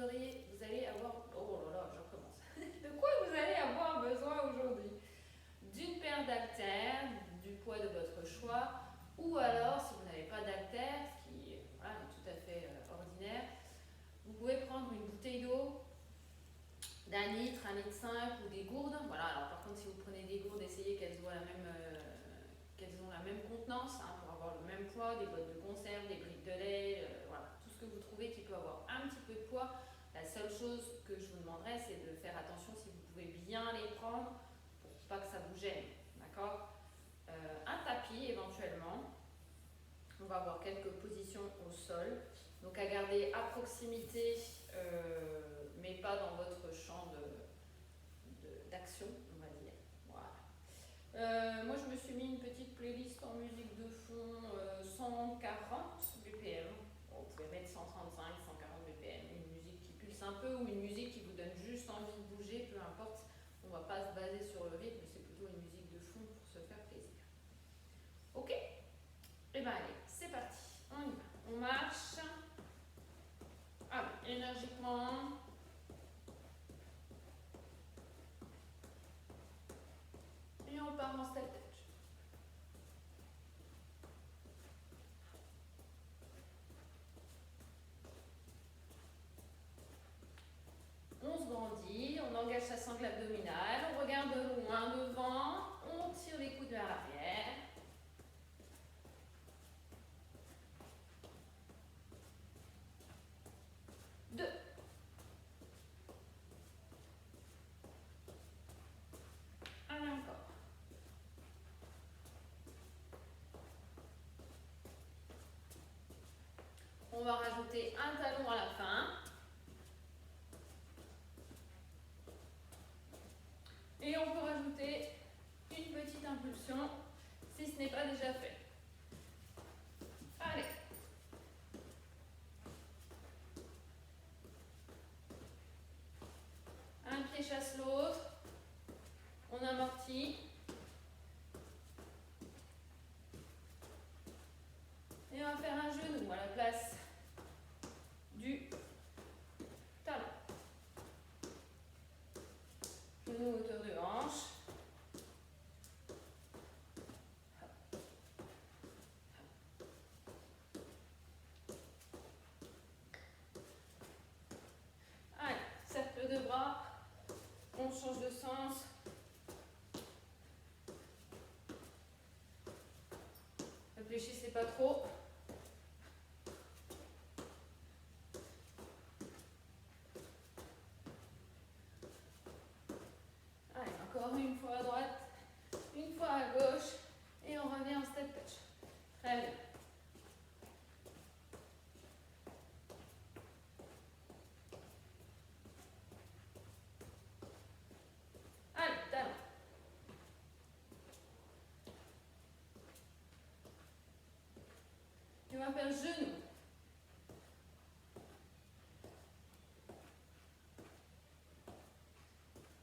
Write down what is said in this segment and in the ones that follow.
vous allez avoir... Oh là là, je recommence. De quoi vous allez avoir besoin aujourd'hui? D'une paire d'haltères, du poids de votre choix, ou alors, si vous n'avez pas d'haltères, ce qui voilà, est tout à fait ordinaire, vous pouvez prendre une bouteille d'eau d'1 litre, 1,5 litre ou des gourdes. Voilà, alors par contre, si vous prenez des gourdes, essayez qu'elles ont la même contenance pour avoir le même poids, des boîtes de conserve, des briques de lait, voilà, tout ce que vous trouvez qui peut avoir un petit peu de poids. La seule chose que je vous demanderais, c'est de faire attention si vous pouvez bien les prendre pour pas que ça vous gêne, d'accord? Un tapis éventuellement. On va avoir quelques positions au sol, donc à garder à proximité, mais pas dans votre champ d'action, on va dire. Voilà. Moi, je me suis mis une petite playlist en musique de fond 140 BPM. Bon, vous pouvez mettre 135, 140 BPM, une musique qui pulse un peu ou une musique qui vous donne juste envie de bouger, peu importe. On ne va pas se baser sur le rythme, c'est plutôt une musique de fond pour se faire plaisir. Ok? Et bien allez, c'est parti. On y va. On marche. Ah oui, énergiquement. Et on part en step touch. On se grandit, on engage sa sangle abdominale, on regarde de loin devant, on tire les coudes vers l'arrière. 2. Allez, encore. On va rajouter un talon à la fin. Et on peut rajouter une petite impulsion si ce n'est pas déjà fait. Allez. Un pied chasse l'autre. On amortit. Et on va faire un genou à la place du talon. Genou hauteur de hanche. Allez, cercle de bras. On change de sens. Réfléchissez pas trop. Allez, encore une fois à droite, une fois à gauche, et on revient en step touch. Très bien. Allez, talon. Et on va faire genou.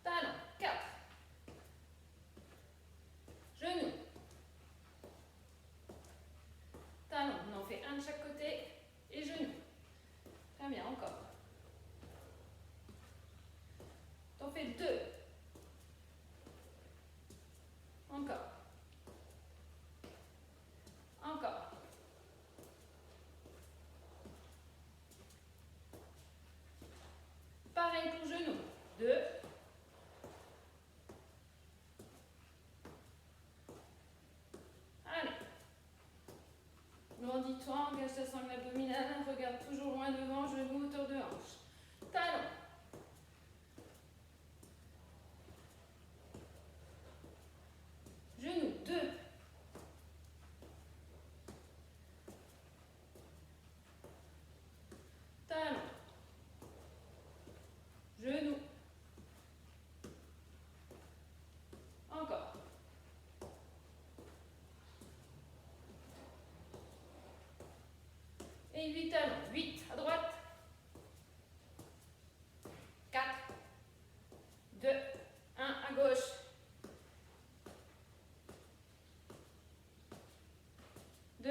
Talon. 4. Genou. Talon. On en fait un de chaque côté. Et genou. Très bien, encore. T'en fais 2. Encore. Encore. Pareil pour genou. 2. Allez. Grandis-toi, engage ta sangle abdominale, regarde toujours loin devant, genou, hauteur de hanche. Talon. Genou. 2. Talon. Genou. Encore. Et 8 talons. 8 à droite. 4. 2. 1 à gauche. 2.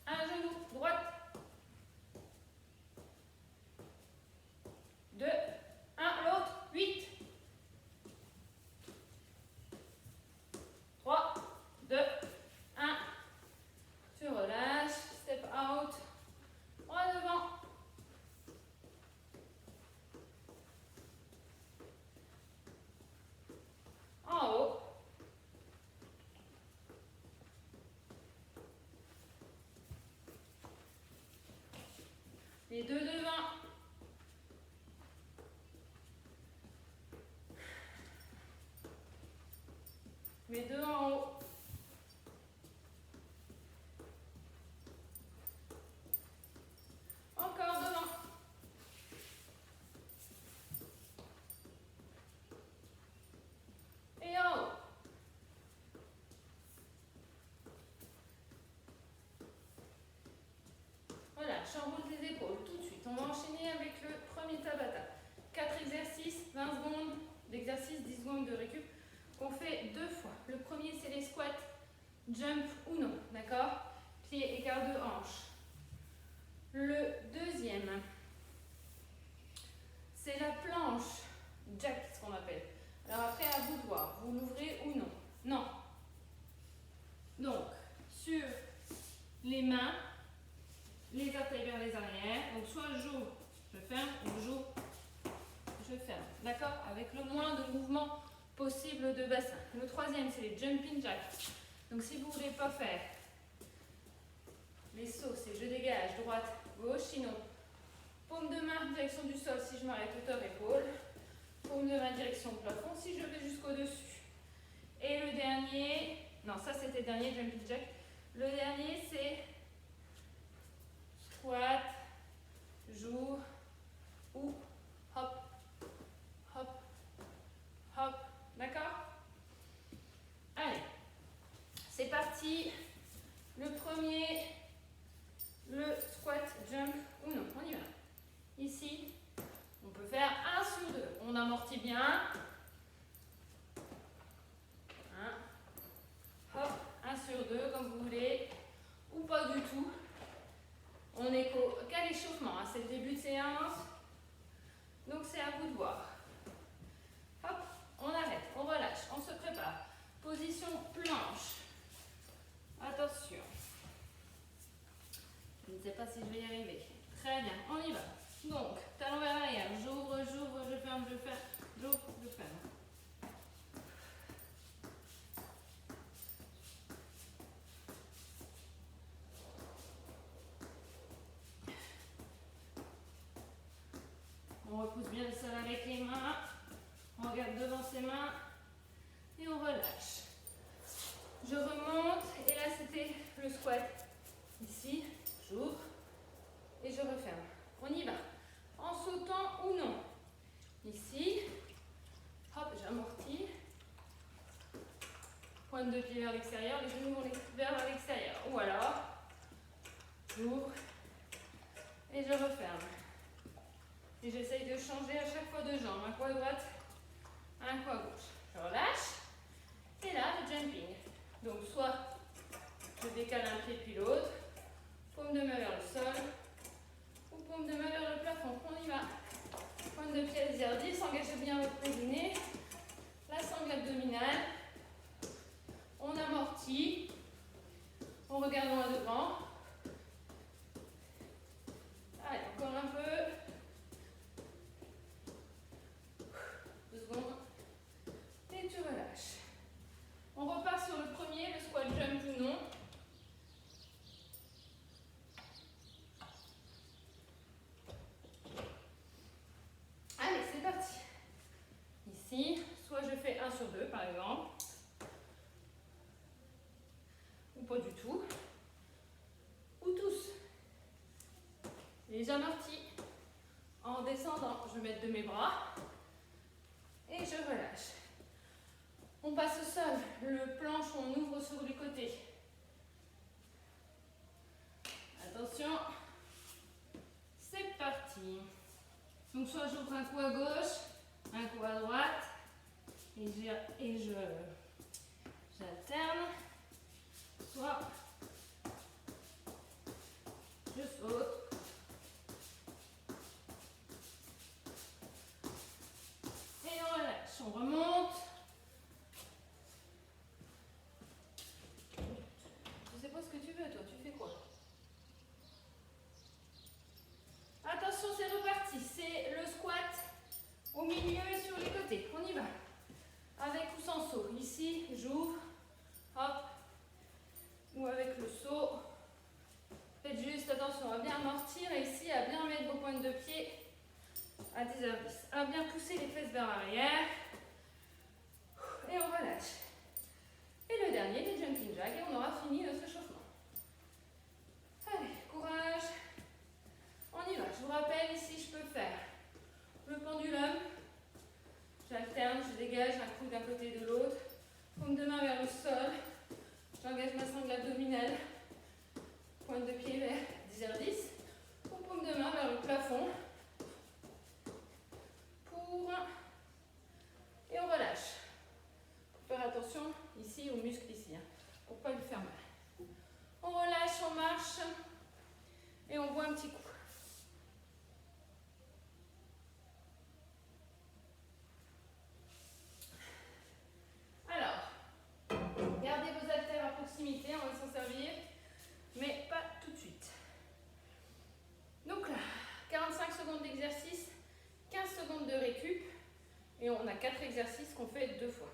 Un genou. Droite. Les deux devant. Les deux en haut. Encore devant. Et en haut. Voilà, chamboule tes épaules tout de suite. On va enchaîner avec le premier Tabata. 4 exercices, 20 secondes d'exercice, 10 secondes de récup, qu'on fait 2 fois. Le premier, c'est les squats, jump ou non, d'accord? Pied, écart de hanche. Le deuxième, c'est la planche, jack, ce qu'on appelle. Alors après, à vous de voir, vous l'ouvrez ou non. Non. Donc, sur les mains, les orteils vers les arrières. Donc soit j'ouvre, je ferme, ou j'ouvre, je ferme. D'accord? Avec le moins de mouvement possible de bassin. Le troisième, c'est les jumping jacks. Donc si vous ne voulez pas faire les sauts, c'est je dégage, droite, gauche, sinon paume de main, direction du sol si je m'arrête hauteur épaule. Paume de main, direction plafond si je vais jusqu'au-dessus. Et le dernier, non ça c'était le dernier jumping jack. Le dernier c'est squat, joue ou hop, hop, hop. D'accord? Allez, c'est parti. Le premier, le squat, jump ou non. On y va. Ici, on peut faire 1 sur 2. On amortit bien. 1, hop, 1 sur 2 comme vous voulez. Ou pas du tout. On est qu'à l'échauffement, hein. C'est le début de séance. Donc c'est à vous de voir. Hop, on arrête, on relâche, on se prépare. Position planche. Attention. Je ne sais pas si je vais y arriver. Très bien, on y va. Donc, talon vers l'arrière. J'ouvre, j'ouvre, je ferme, j'ouvre, je ferme. On repousse bien le sol avec les mains. On regarde devant ses mains. Et on relâche. Je remonte. Et là, c'était le squat. Ici, j'ouvre. Et je referme. On y va. En sautant ou non. Ici. Hop, j'amortis. Pointe de pied vers l'extérieur. Les genoux vont vers l'extérieur. Ou alors, j'ouvre. Et je referme. Et j'essaye de changer à chaque fois de jambe. Un coup à droite, un coup à gauche. Je relâche. Et là, le jumping. Donc, soit je décale un pied puis l'autre. Paume de main vers le sol. Ou paume de main vers le plafond. On y va. Pointe de pied allez-y. S'engagez bien votre périnée. La sangle abdominale. On amortit. On regarde loin devant. Allez, encore un peu. 2 secondes. Et tu relâches. On repart sur le premier, le squat jump ou non. Allez, c'est parti. Ici, soit je fais 1 sur 2 par exemple. Ou pas du tout. Ou tous. Les amortis. En descendant, je vais mettre de mes bras. Et je relâche. On passe au sol. Le planche, on ouvre sur les côtés. Attention. C'est parti. Donc soit j'ouvre un coup à gauche, un coup à droite. Et j'alterne. Soit je saute. Et on relâche. On remonte. Je sais pas ce que tu veux, toi. Tu fais quoi? Attention, c'est reparti. C'est le squat au milieu et sur les côtés. On y va. Avec ou sans saut. Ici, j'ouvre. Hop. Ou avec le saut. Faites juste attention à bien amortir et ici à bien mettre vers l'arrière. Et on relâche. Et le dernier, les jumping jacks, et on aura fini notre échauffement. Allez, courage. On y va. Je vous rappelle, ici, je peux faire le pendulum. J'alterne, je dégage un coup d'un côté et de l'autre. Paume de main vers le sol. J'engage ma sangle abdominale. Pointe de pied vers 10h10. Ou paume de main vers le plafond. Et on relâche. Faut faire attention ici aux muscles ici, pour ne pas lui faire mal. On relâche, on marche et on voit un petit coup. Alors, gardez vos haltères à proximité, on va s'en servir, mais pas tout de suite. Donc là, 45 secondes d'exercice, 15 secondes de récup, et on a 4 exercices qu'on fait 2 fois.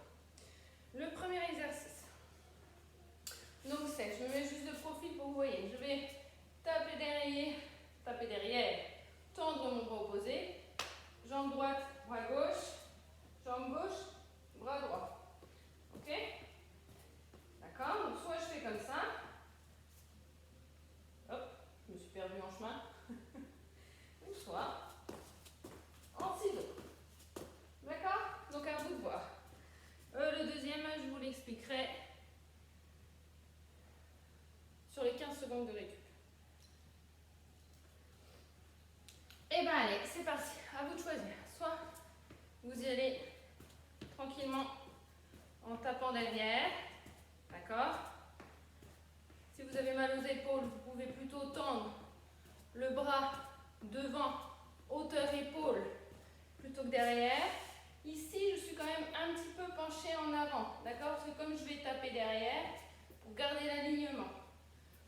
Le premier exercice, donc c'est, je me mets juste de profil pour que vous voyez, je vais taper derrière, tendre mon bras opposé, jambe droite, bras gauche, jambe gauche, bras droit. Ok? D'accord? Donc soit je fais comme ça, hop, je me suis perdue en chemin, ou soit en ciseaux. D'accord? Donc à vous de voir. Le deuxième, je vous l'expliquerai sur les 15 secondes de récup. Et bien allez, c'est parti. À vous de choisir. Soit vous y allez tranquillement en tapant derrière. D'accord? Si vous avez mal aux épaules, vous pouvez plutôt tendre le bras devant, hauteur épaule, plutôt que derrière. Ici, je suis quand même un petit peu penchée en avant. D'accord? Parce que comme je vais taper derrière, pour garder l'alignement.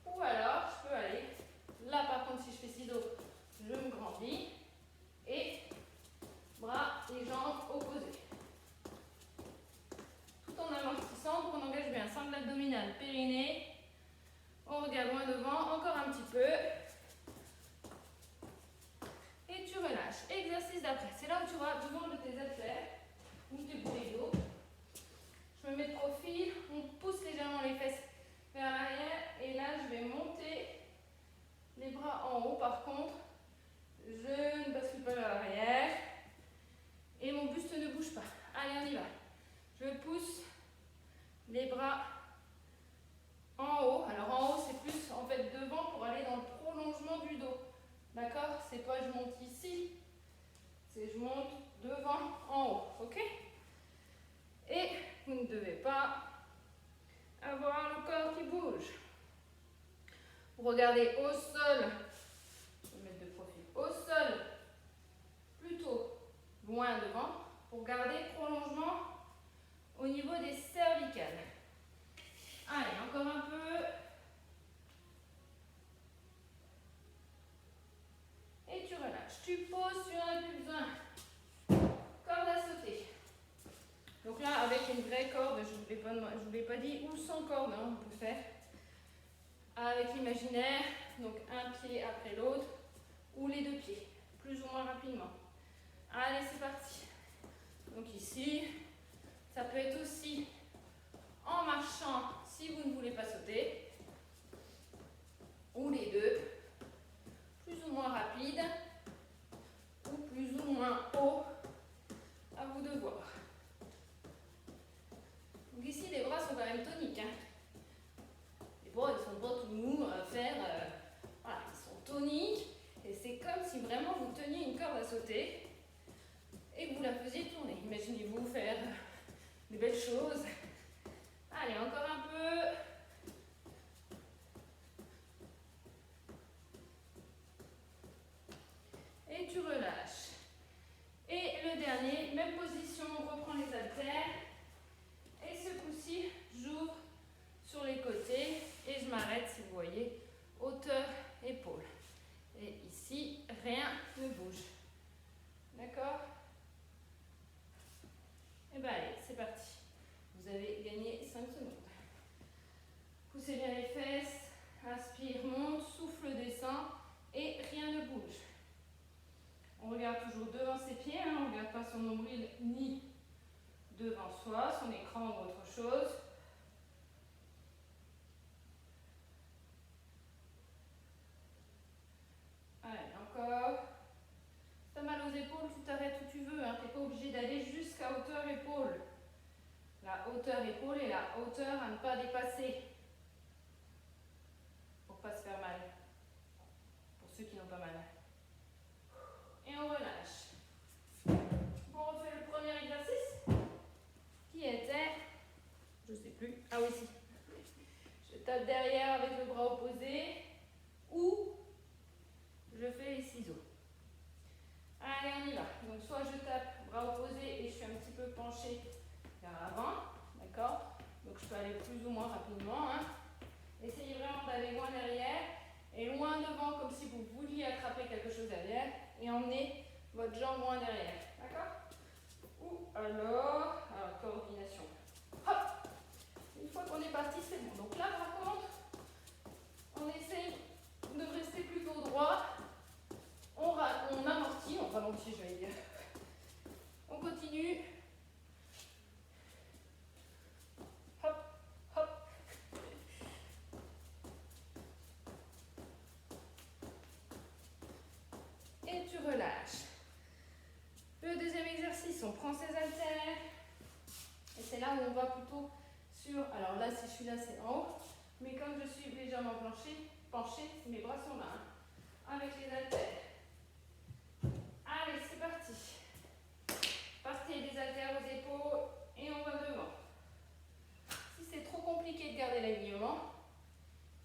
Ou alors, je peux aller, là par contre, si je fais ciseaux, je me grandis. Et bras et jambes opposés. Tout en amortissant, donc on engage bien. Sangle abdominale, périnée. On regarde loin devant, encore un petit peu. Et tu relâches. Exercice d'après. C'est là où tu auras besoin de tes haltères ou tes boulets d'eau. Je me mets de profil, on pousse légèrement les fesses vers l'arrière. Et là, je vais monter les bras en haut. Par contre, je ne bascule pas vers l'arrière. Et mon buste ne bouge pas. Allez, on y va. Je pousse les bras en haut. Alors en haut, c'est plus en fait devant pour aller dans le prolongement du dos. D'accord? C'est pas je monte ici, c'est je monte devant en haut. Ok? Et vous ne devez pas avoir le corps qui bouge. Vous regardez au sol. Je vais mettre de profil. Au sol, plutôt loin devant, pour garder prolongement au niveau des cervicales. Allez, encore un peu. Et tu relâches. Tu poses, tu n'en as plus besoin. Corde à sauter. Donc là, avec une vraie corde, je ne vous l'ai pas dit, ou sans corde, hein, on peut faire. Avec l'imaginaire, donc un pied après l'autre, ou les deux pieds, plus ou moins rapidement. Allez, c'est parti. Donc ici, ça peut être aussi en marchant si vous ne voulez pas sauter, ou les deux, plus ou moins rapide, ou plus ou moins haut, à vous de voir. Donc ici, les bras sont quand même toniques. Hein. Les bras, ils sont pas tout mous à faire. Voilà, ils sont toniques. Et c'est comme si vraiment vous teniez une corde à sauter et que vous la faisiez tourner. Imaginez-vous faire des belles choses. Allez, encore un peu. Et tu relâches. Et le dernier, même position, on reprend les haltères. Et ce coup-ci, j'ouvre sur les côtés et je m'arrête, si vous voyez, hauteur épaule. Et ici, rien ne bouge. D'accord? Et bien allez, c'est parti. Vous avez chose. Allez, encore. Si tu as mal aux épaules, tu t'arrêtes où tu veux. Hein. Tu n'es pas obligé d'aller jusqu'à hauteur épaule. La hauteur épaule est la hauteur à ne pas dépasser. Pour ne pas se faire mal. Pour ceux qui n'ont pas mal. Et on relâche. On refait le premier exercice. Qui était, je ne sais plus. Ah oui, si. Je tape derrière avec le bras opposé. Ou je fais les ciseaux. Allez, on y va. Donc, soit je tape bras opposé et je suis un petit peu penchée vers l'avant. D'accord? Donc, je peux aller plus ou moins rapidement. Hein. Essayez vraiment d'aller loin derrière et loin devant, comme si vous vouliez attraper quelque chose derrière et emmener votre jambe loin derrière. D'accord? Ou alors, coordination. Hop! Une fois qu'on est parti, c'est bon. Donc là, par contre, on essaye de rester plutôt droit. On amortit, on ralentit, je vais dire. On continue. Hop, hop. Et tu relâches. Le deuxième exercice, on prend ses haltères. Et c'est là où on va plutôt sur... Alors là, si je suis là, c'est en haut. Mais comme je suis légèrement penchée, mes bras sont là. Hein, avec les haltères. Allez, c'est parti. Partez des haltères aux épaules et on va devant. Si c'est trop compliqué de garder l'alignement,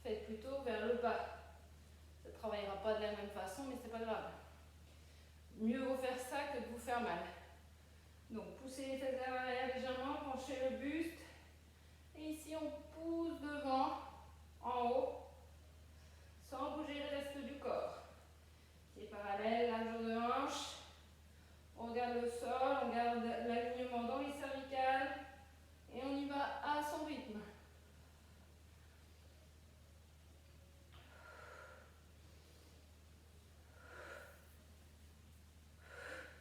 faites plutôt vers le bas. Ça ne travaillera pas de la même façon, mais c'est pas grave. Mieux vaut faire ça que de vous faire mal. Donc, poussez les fesses vers l'arrière légèrement, penchez le buste. Et ici, on pousse devant, en haut, sans bouger le reste du corps. Pieds parallèles, largeur de hanche. On regarde le sol, on garde l'alignement dans les cervicales. Et on y va à son rythme.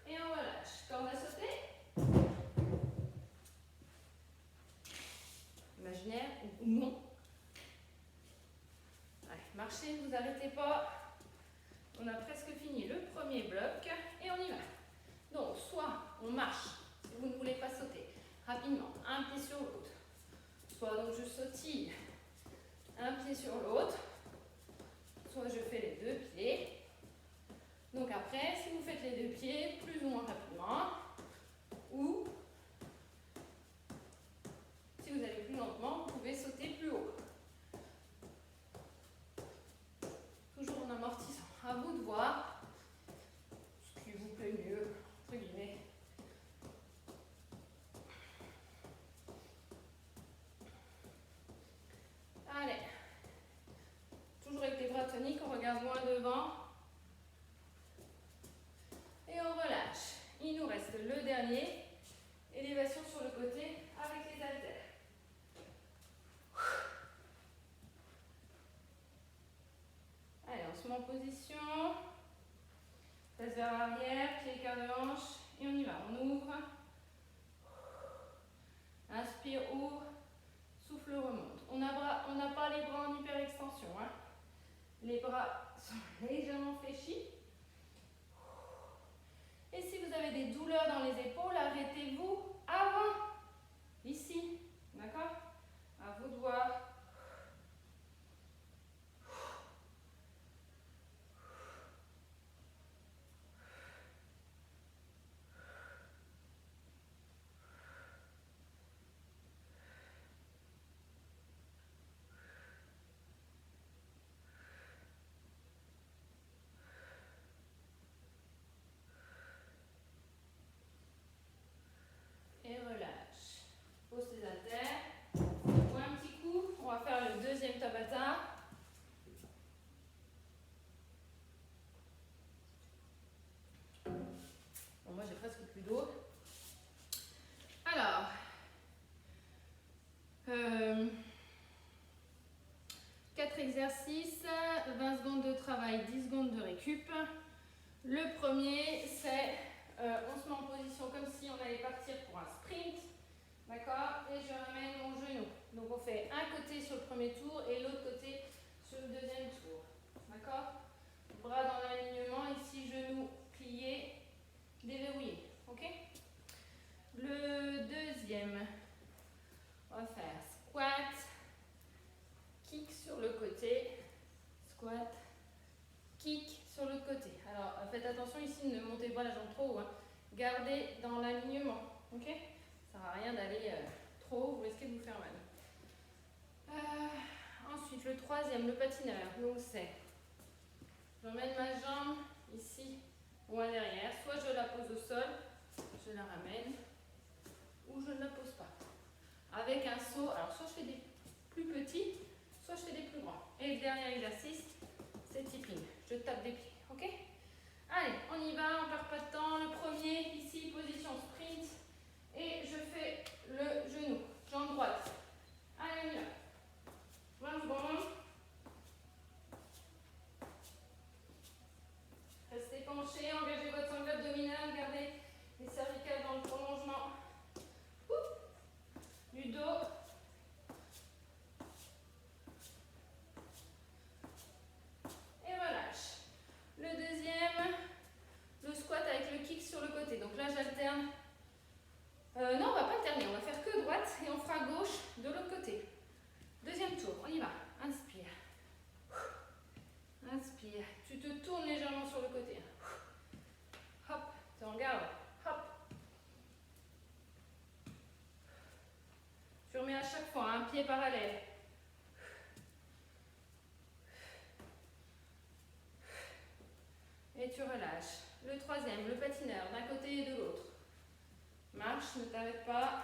Et on relâche. Corde à sauter. Imaginaire ou non. Allez, marchez, ne vous arrêtez pas. On a presque fini le premier bloc et on y va. Donc, soit on marche, si vous ne voulez pas sauter, rapidement, un pied sur l'autre. Soit donc je sautille, un pied sur l'autre. Soit je fais les deux pieds. Donc après, si vous faites les deux pieds, plus ou moins rapidement, ou si vous allez plus lentement, vous pouvez sauter plus haut. Toujours en amortissant. À vous de voir ce qui vous plaît mieux, entre guillemets. Allez. Toujours avec les bras toniques, on regarde loin devant. Et on relâche. Il nous reste le dernier. Élévation sur le côté avec les haltères. Allez, on se met en position. Face vers l'arrière, pied quart de hanche. Et on y va. On ouvre. Inspire, ouvre. Souffle, remonte. On n'a pas les bras en hyperextension. Hein. Les bras sont légèrement fléchis. Et si vous avez des douleurs dans les épaules, arrêtez-vous avant. Ici. D'accord? À vous de voir. Et relâche. Pose tes haltères. Ou un petit coup. On va faire le deuxième Tabata. Bon, moi j'ai presque plus d'eau. Alors, 4 exercices, 20 secondes de travail, 10 secondes de récup. Le premier, c'est on se met en position comme si on allait partir pour un sprint. D'accord? Et je ramène mon premier tour et l'autre côté sur le deuxième tour. D'accord? Bras dans l'alignement, ici genoux pliés, déverrouillés. Ok? Le deuxième, on va faire squat, kick sur le côté, squat, kick sur l'autre côté. Alors faites attention ici, ne montez pas la jambe trop haut. Hein. Gardez dans l'alignement. Ok? Ça ne sert à rien d'aller trop haut, vous risquez de vous faire mal. Ensuite, le troisième, le patineur. Donc c'est, j'emmène ma jambe ici ou à derrière. Soit je la pose au sol, je la ramène, ou je ne la pose pas. Avec un saut, alors soit je fais des plus petits, soit je fais des plus grands. Et le dernier exercice, c'est tipping. Je tape des pieds, ok? Allez, on y va, on ne perd pas de temps. Le premier, ici, position sprint. Et je fais le genou, jambe droite. Allez, on y va. 20 secondes. Restez penché, engagez votre sangle abdominale, gardez les cervicales dans le prolongement du dos. Et relâche. Le deuxième, le squat avec le kick sur le côté. Donc là, j'alterne. Non, on va pas alterner, on va faire que droite et on fera gauche de l'autre côté. Deuxième tour, on y va. Inspire. Inspire. Tu te tournes légèrement sur le côté. Hop, tu en garde. Hop. Tu remets à chaque fois un pied parallèle. Et tu relâches. Le troisième, le patineur, d'un côté et de l'autre. Marche, ne t'arrête pas.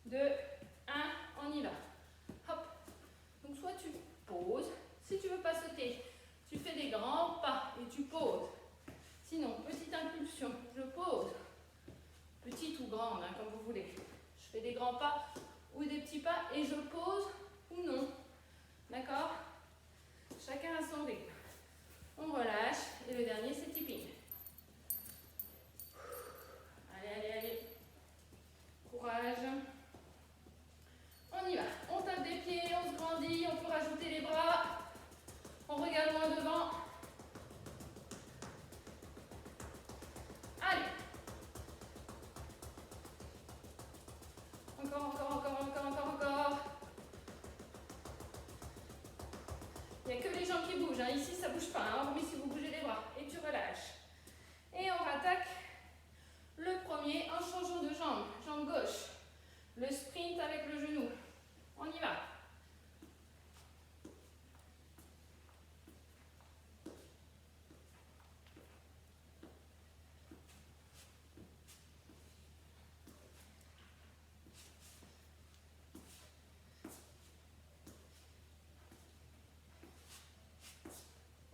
2, 1, on y va. Hop. Donc soit tu poses. Si tu ne veux pas sauter, tu fais des grands pas et tu poses. Sinon, petite impulsion, je pose. Petite ou grande, hein, comme vous voulez. Je fais des grands pas ou des petits pas et je pose ou non. D'accord? Chacun a son rythme. On relâche et le dernier, c'est tipping. Allez, allez, allez. Courage. On y va. On tape des pieds, on se grandit, on peut rajouter les bras. On regarde loin devant. Allez. Encore, encore, encore, encore, encore, encore. Il n'y a que les jambes qui bougent. Hein. Ici, ça ne bouge pas. Hein. Hormis si vous bougez les bras. Et tu relâches. Et on rattaque le premier en changeant de jambe. Jambe gauche. Le sprint avec le genou. On y va.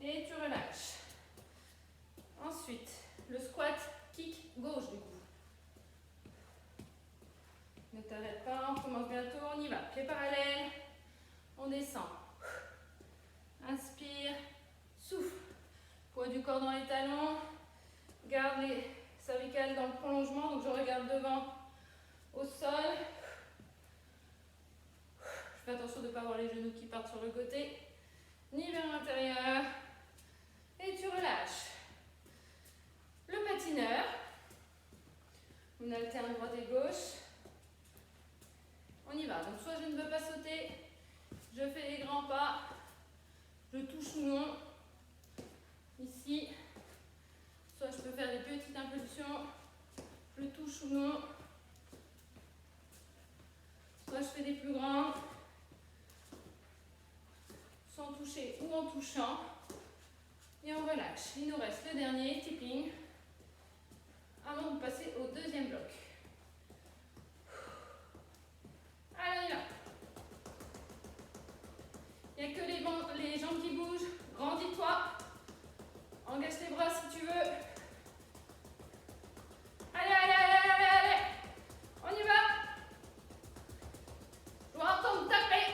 Et tu relâches. Ensuite, le squat kick gauche du coup. Ne t'arrête pas, on commence bientôt, on y va. Pieds parallèles, on descend. Inspire, souffle. Poids du corps dans les talons. Garde les cervicales dans le prolongement, donc je regarde devant au sol. Je fais attention de ne pas avoir les genoux qui partent sur le côté, ni vers l'intérieur. Et tu relâches. Le patineur. On alterne droite et gauche. On y va. Donc soit je ne veux pas sauter, je fais les grands pas, je touche ou non. Ici. Soit je peux faire des petites impulsions, je touche ou non. Soit je fais des plus grands, sans toucher ou en touchant. Et on relâche. Il nous reste le dernier, tipping, avant de passer au deuxième bloc. Allez, on y va. Il n'y a que les jambes qui bougent. Grandis-toi. Engage tes bras si tu veux. Allez, allez, allez, allez, allez. On y va. Je dois entendre taper.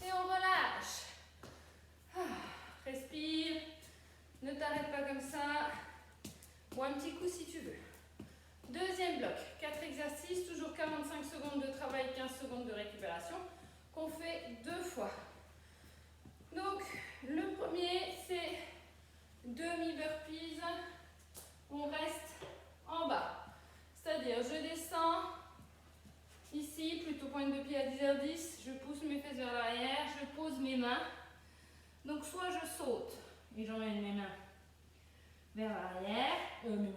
Et on relâche. Respire. Ne t'arrête pas comme ça. récupération qu'on fait 2 fois. Donc, le premier, c'est demi-burpees. On reste en bas. C'est-à-dire, je descends ici, plutôt pointe de pied à 10h10. Je pousse mes fesses vers l'arrière. Je pose mes mains. Donc, soit je saute et j'emmène mes mains vers l'arrière. Mes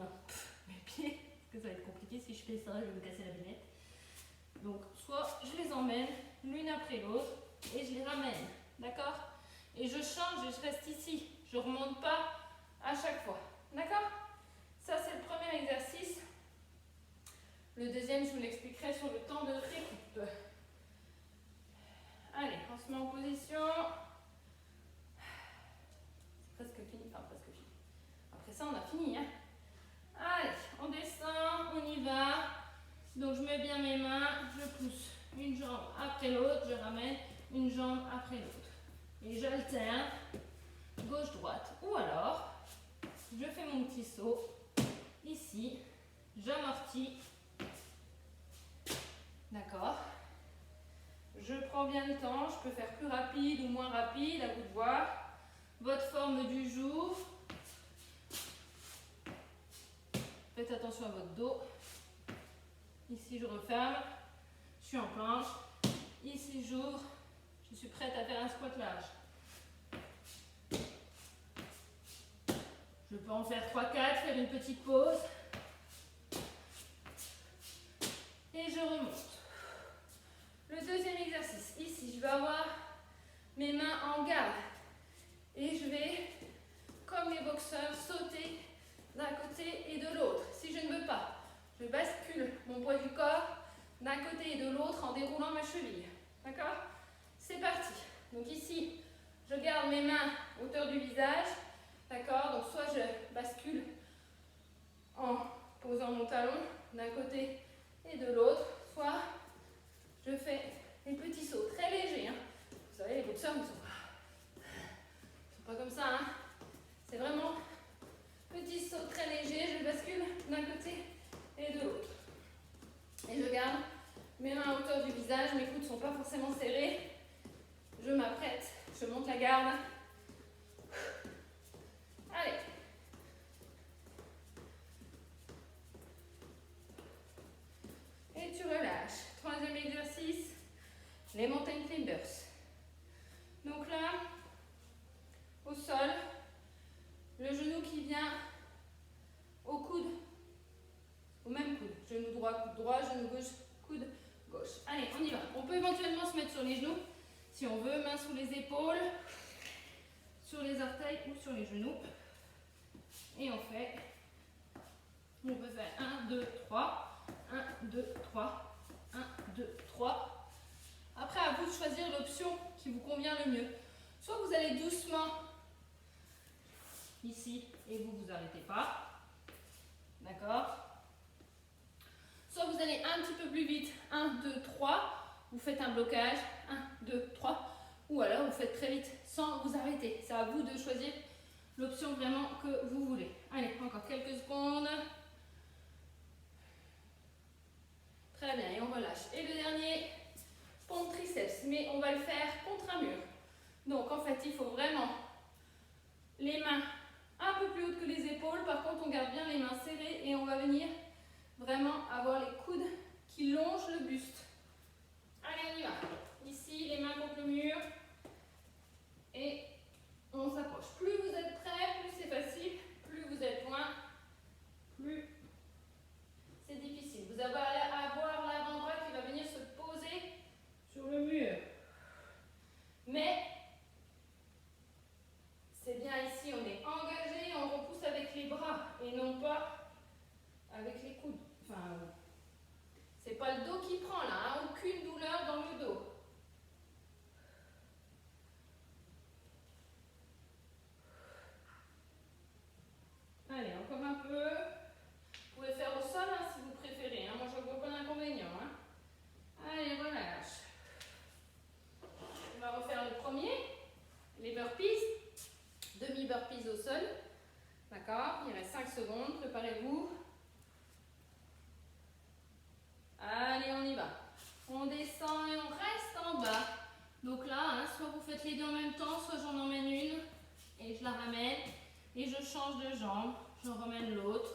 pieds. Parce que ça va être compliqué. Si je fais ça, je vais me casser la binette. Donc, soit je les emmène l'une après l'autre et je les ramène. D'accord? Et je change et je reste ici. Je ne remonte pas à chaque fois. D'accord? Ça, c'est le premier exercice. Le deuxième, je vous l'expliquerai sur le temps de récup. Allez, on se met en position. C'est presque fini. Enfin, presque fini. Après ça, on a fini. Hein? Allez, on descend, on y va. Donc, je mets bien mes mains. Je pousse une jambe après l'autre. Je ramène une jambe après l'autre. Et j'alterne gauche-droite. Ou alors, je fais mon petit saut ici, j'amortis. D'accord? Je prends bien le temps, je peux faire plus rapide ou moins rapide, à vous de voir. Votre forme du jour. Faites attention à votre dos. Ici, je referme. Je suis en planche. Ici, j'ouvre. Je suis prête à faire un squat large. Je peux en faire 3-4, faire une petite pause. Et je remonte. Le deuxième exercice. Ici, je vais avoir mes mains en garde. Et je vais, comme les boxeurs, sauter d'un côté et de l'autre. Si je ne veux pas, je bascule mon poids du corps d'un côté et de l'autre en déroulant ma cheville. D'accord? C'est parti. Donc ici, je garde mes mains à hauteur du visage. D'accord? Donc soit je bascule en posant mon talon d'un côté et de l'autre, soit je fais des petits sauts très légers. Hein. Vous savez, les boxeurs ne sont pas comme ça. Hein. C'est vraiment petits sauts très légers. Je bascule d'un côté et de l'autre. Et je garde mes mains à hauteur du visage. Mes coudes ne sont pas forcément serrés. Je m'apprête. Je monte la garde. Allez. Et tu relâches. Troisième exercice, les mountain climbers. Donc là, au sol, le genou qui vient au coude, au même coude. Genou droit, genou gauche, coude gauche. Allez, on y va. On peut éventuellement se mettre sur les genoux, si on veut, mains sous les épaules, sur les orteils ou sur les genoux. Et on peut faire 1, 2, 3, 1, 2, 3, 1, 2, 3. Après, à vous de choisir l'option qui vous convient le mieux. Soit vous allez doucement ici et vous vous arrêtez pas. D'accord? Soit vous allez un petit peu plus vite. 1, 2, 3. Vous faites un blocage. 1, 2, 3. Ou alors vous faites très vite sans vous arrêter. C'est à vous de choisir l'option vraiment que vous voulez. Allez, encore quelques secondes. Très bien, et on relâche. Et le dernier, pompe triceps, mais on va le faire contre un mur. Donc en fait, il faut vraiment les mains un peu plus hautes que les épaules. Par contre, on garde bien les mains serrées et on va venir vraiment avoir les coudes qui longent le buste. Allez, on y va. Ici, les mains contre le mur. Et on s'approche. Plus vous êtes prêts, plus c'est facile. Plus vous êtes loin, plus c'est difficile. Vous allez avoir l'avant-bras qui va venir se poser sur le mur. Mais c'est bien ici, on est engagé, on repousse avec les bras et non pas avec les coudes. Enfin, les deux en même temps, soit j'en emmène une et je la ramène et je change de jambe, j'en ramène l'autre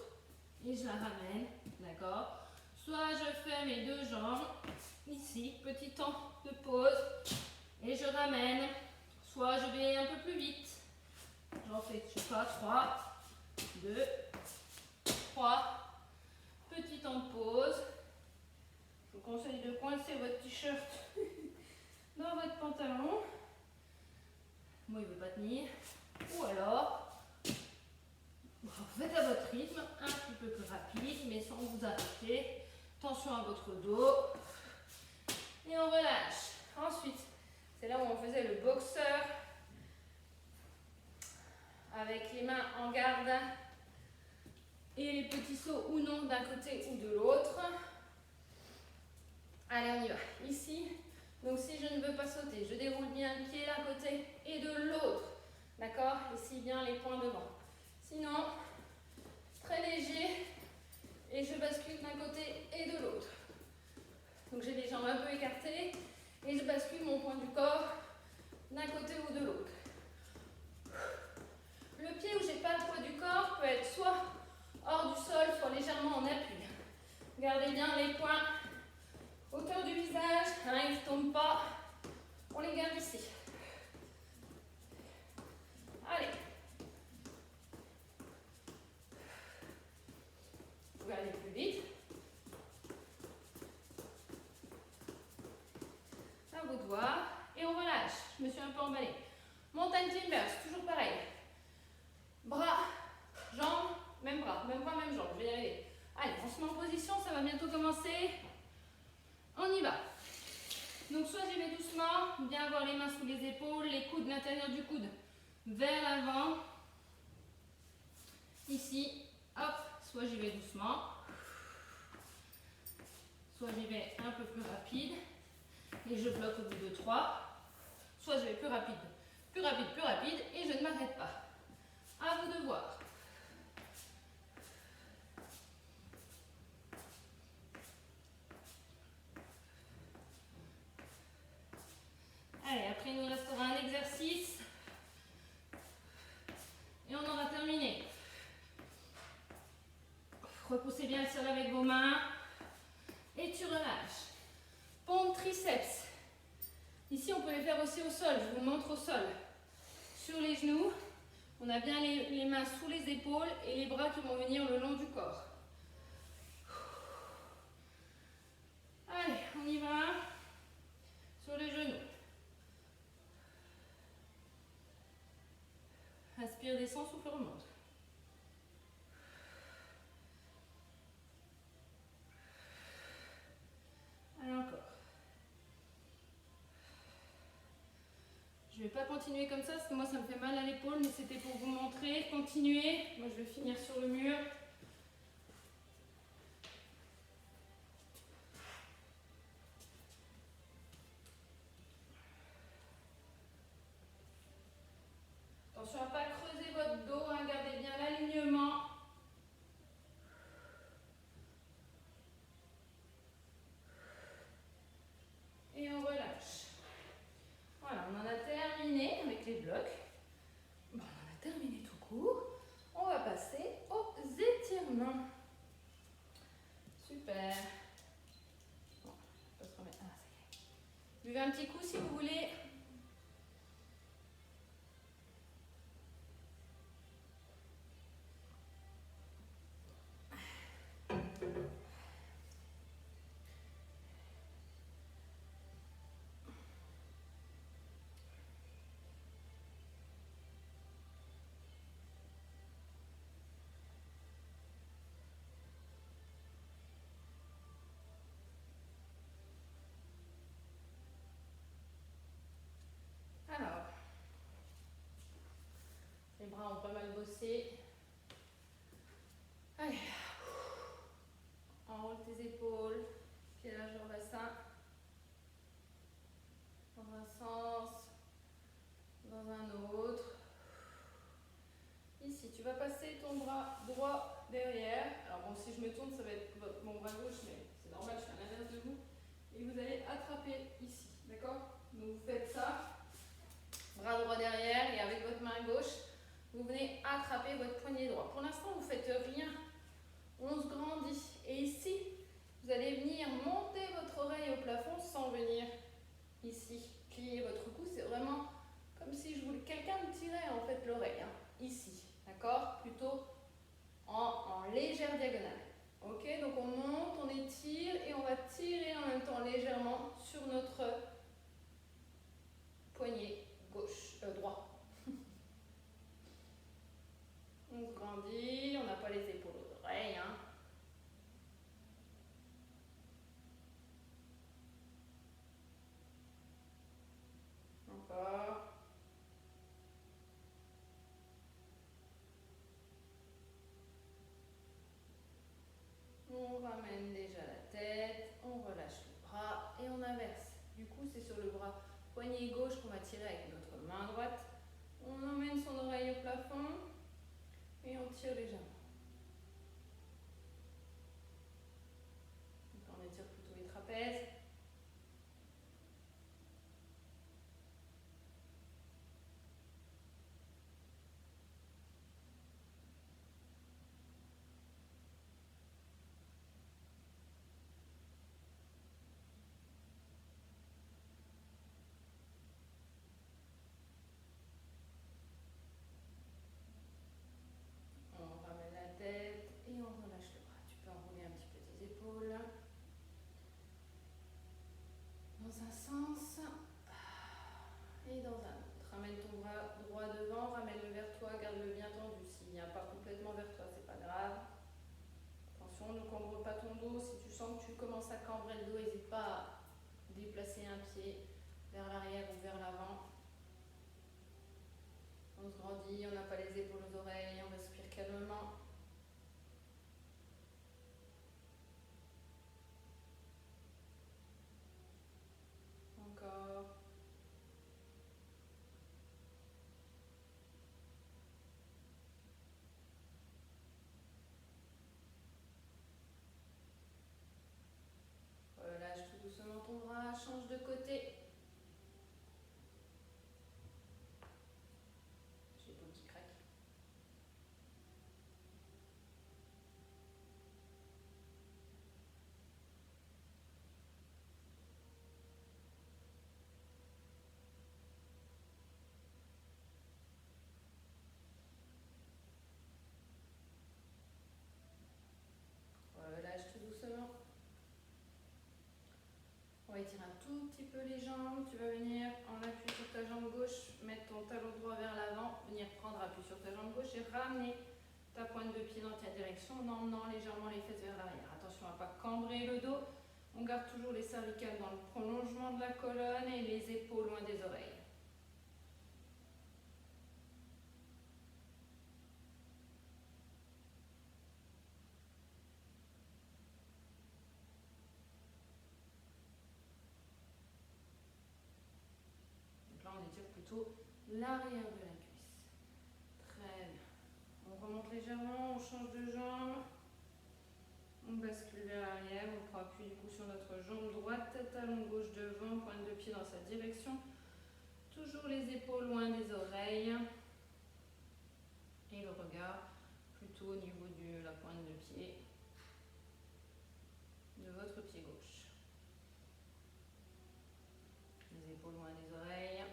et je la ramène, d'accord? Soit je fais mes deux jambes, ici, petit temps de pause et je ramène, soit je vais un peu plus vite, j'en fais, je sais pas, 3, 2, 3, petit temps de pause. Je vous conseille de coincer votre t-shirt dans votre pantalon. Moi, il ne veut pas tenir. Ou alors, vous faites à votre rythme, un petit peu plus rapide, mais sans vous arrêter. Attention à votre dos. Et on relâche. Ensuite, c'est là où on faisait le boxeur. Avec les mains en garde. Et les petits sauts ou non d'un côté ou de l'autre. Allez, on y va. Ici, donc si je ne veux pas sauter, je déroule bien le pied d'un côté et de l'autre. D'accord? Ici, bien les poings devant. Sinon, très léger et je bascule d'un côté et de l'autre. Donc j'ai les jambes un peu écartées et je bascule mon poids du corps d'un côté ou de l'autre. Le pied où j'ai pas le poids du corps peut être soit hors du sol, soit légèrement en appui. Gardez bien les poings hauteur du visage, hein, ils ne tombent pas. On les garde ici. Allez. Vous pouvez aller plus vite. À vous de voir. Et on relâche. Je me suis un peu emballée. Montagne Timbers, toujours pareil. Bras, jambes, même bras, même bras, même jambes. Je vais y arriver. Allez, on se met en position, ça va bientôt commencer. On y va. Donc soit j'y vais doucement, bien avoir les mains sous les épaules, les coudes, l'intérieur du coude vers l'avant. Ici, hop, soit j'y vais doucement, soit j'y vais un peu plus rapide et je bloque au bout de 3, soit je vais plus rapide, et je ne m'arrête pas. À vous de voir. Allez, après il nous restera un exercice et on aura terminé. Repoussez bien le sol avec vos mains et tu relâches. Pompe triceps. Ici, on peut les faire aussi au sol. Je vous montre au sol. Sur les genoux, on a bien les mains sous les épaules et les bras qui vont venir le long du corps. Allez, on y va. Sur les genoux. Inspire, descend, souffle, remonte. Allez, encore. Je ne vais pas continuer comme ça parce que moi ça me fait mal à l'épaule, mais c'était pour vous montrer. Continuez. Moi je vais finir sur le mur. Attention à ne pas creuser votre dos, hein, gardez bien l'alignement. Et on relâche. Voilà, on en a terminé avec les blocs. Bon, on en a terminé tout court. On va passer aux étirements. Super. Bon, on peut se remettre. Ah, ça y est. Buvez un petit coup si vous voulez. Alors, les bras ont pas mal bossé. Allez, enroule tes épaules, pied largeur bassin. Dans un sens, dans un autre. Ici, tu vas passer ton bras droit derrière. Alors bon, si je me tourne, ça va être mon bras gauche, mais c'est normal, je fais à l'inverse de vous. Et vous allez attraper ici, d'accord? Donc vous faites ça. bras droit derrière et avec votre main gauche, vous venez attraper votre poignet droit. Pour l'instant, vous ne faites rien. On se grandit. Et ici, vous allez venir monter votre oreille au plafond sans venir ici plier votre cou. C'est vraiment comme si je voulais quelqu'un me tirait en fait l'oreille. Hein, ici. D'accord? Plutôt en légère diagonale. Ok? Donc on monte, on étire et on va tirer en même temps légèrement sur notre poignet gauche, droit. On se grandit, on n'a pas les épaules aux oreilles. Hein. Encore. On ramène déjà la tête, on relâche les bras et on inverse. Du coup, c'est sur le bras poignet gauche qu'on va tirer avec notre main droite. On emmène son oreille au plafond et on tire légèrement. Donc on étire plutôt les trapèzes. On ramène la tête et on relâche le bras. Tu peux enrouler un petit peu tes épaules. Dans un sens et dans un autre. Ramène ton bras droit devant, ramène-le vers toi, garde-le bien tendu. S'il ne vient pas complètement vers toi, c'est pas grave. Attention, ne cambre pas ton dos. Si tu sens que tu commences à cambrer le dos, n'hésite pas à déplacer un pied vers l'arrière ou vers l'avant. On se grandit, on n'a pas les épaules aux oreilles, on respire calmement. Encore. Relâche tout doucement ton bras, change de côté. J'ai l'épaule qui craque. Relâche tout doucement. On va étirer un tout petit peu les jambes. Tu vas venir en appui sur ta jambe gauche, mettre ton talon droit vers l'avant, venir prendre appui sur ta jambe gauche et ramener ta pointe de pied dans ta direction en emmenant légèrement les fesses vers l'arrière. Attention à ne pas cambrer le dos. On garde toujours les cervicales dans le prolongement de la colonne et les épaules loin des oreilles. Donc là, on étire plutôt l'arrière de la cuisse. Très bien. On remonte légèrement, on change de jambe. On bascule vers l'arrière, on prend appui du coup sur notre jambe droite, talon gauche devant, pointe de pied dans sa direction. Toujours les épaules loin des oreilles. Et le regard plutôt au niveau de la pointe de pied de votre pied gauche. Les épaules loin des oreilles.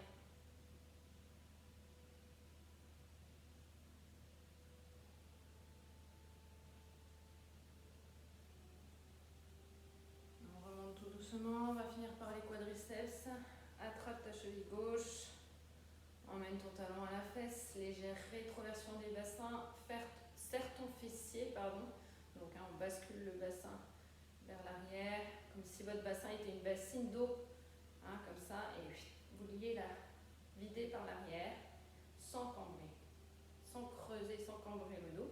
On remonte tout doucement, on va finir par les quadriceps. Attrape ta cheville gauche. Emmène ton talon à la fesse, légère rétroversion des bassins, serre ton fessier, pardon. Donc hein, on bascule le bassin vers l'arrière, comme si votre bassin était une bassine d'eau, hein, comme ça, et vous liez la vider par l'arrière, sans cambrer, sans creuser, sans cambrer le dos,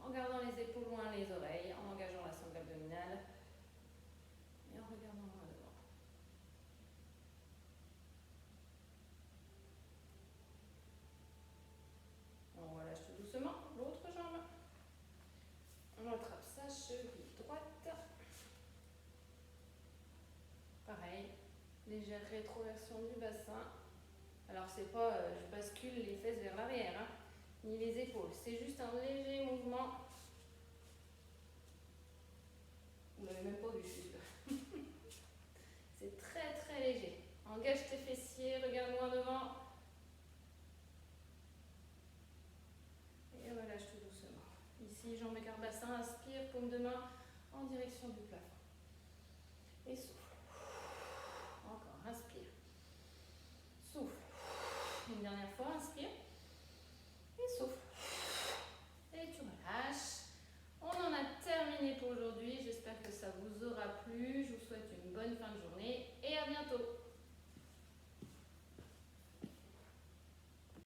en gardant les épaules loin les oreilles, en engageant la sangle abdominale, et en regardant loin devant. On relâche tout doucement l'autre jambe. On attrape sa cheville droite. Pareil, légère rétroversion du bassin. Alors c'est pas je bascule les fesses vers l'arrière, hein, ni les épaules. C'est juste un léger mouvement. Vous l'avez même pas vu, je suis sûre. C'est très très léger. Engage tes fessiers, regarde-moi devant. Et relâche tout doucement. Ici, jambes écart bassin, inspire, paume de main en direction du plafond. Et souffle.